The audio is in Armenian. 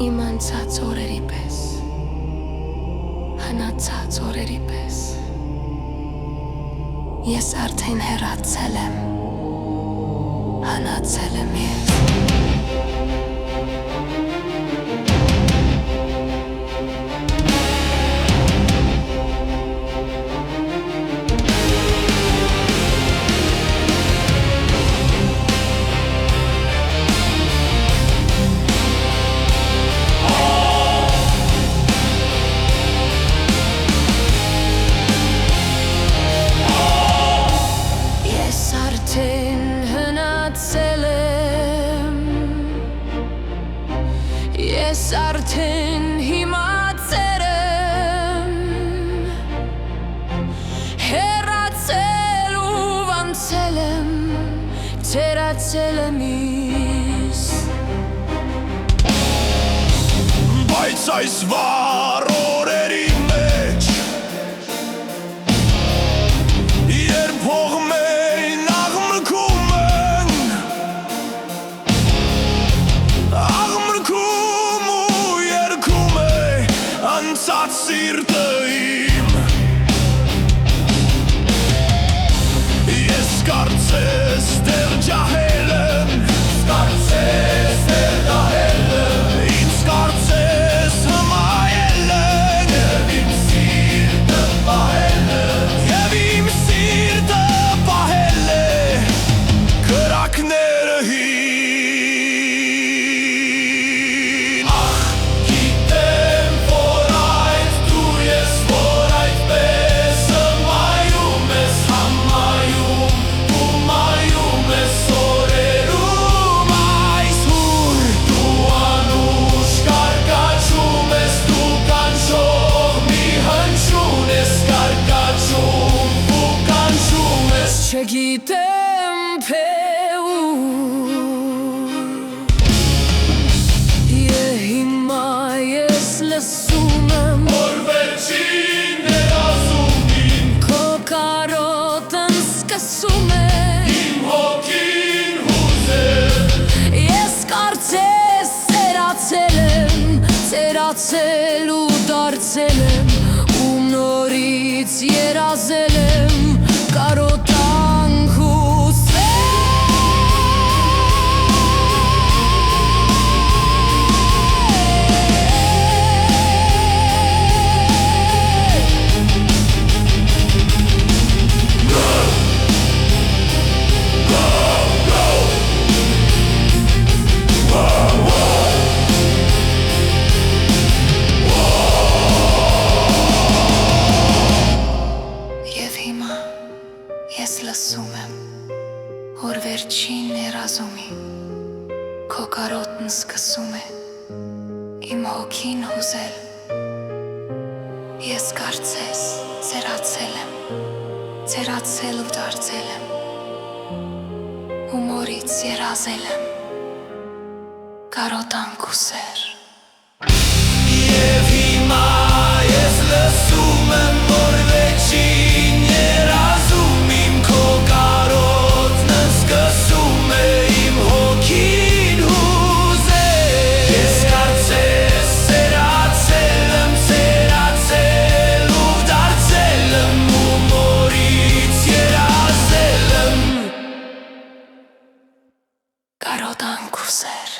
Իմ անցած օրերի պես, հնացած օրերի պես, ես արդեն հեռացել եմ, հնացել եմ ես։ Ես արդեն հիմացել եմ, հեռացել ու անցել եմ, թերացել եմ իս։ Բայց այս վառ օրերի մեջ, երբ փողմերն աղմկում են, անցած սիրտը իմ, ես կարծես դեռ ջահել եմ, ինձ կարծես հմայել են, և իմ սիրտը պահել է կրակները հին։ Ախ, գիտեմ, որ այդ դու ես, որ այդպես հմայում ես, համայում ու մայում ես օրերում այս հուր, դու անուշ կարկաչում ես, դու կանչող մի հնչյուն ես, կարկաչում ու կանչում ես, Չգիտեմ թե հիմա ես լսում եմ, որ վերջին երազումին քո կարոտն սկսում է, իմ հոգին հուզել, ես կարծես ծերացել եմ, ծերացել ու դարձել եմ, ու նորից երազել եմ, կարոտանք ու ես լսում եմ, որ վերջին երազումի քո կարոտն սկսում է, իմ հոգին հուզել, ես կարծես ծերացել եմ, ծերացել ու դարձել եմ, ու նորից երազել եմ, կարոտանք ու սեր։ Եվ հիմա ես լսում եմ, որ վերջին երազում իմ քո կարոտն սկսում է իմ հոգին հուզել, ես կարծես ծերացել եմ, ծերացել ու դարձել եմ, ու նորից երազել եմ, Կարոտանք ու սեր։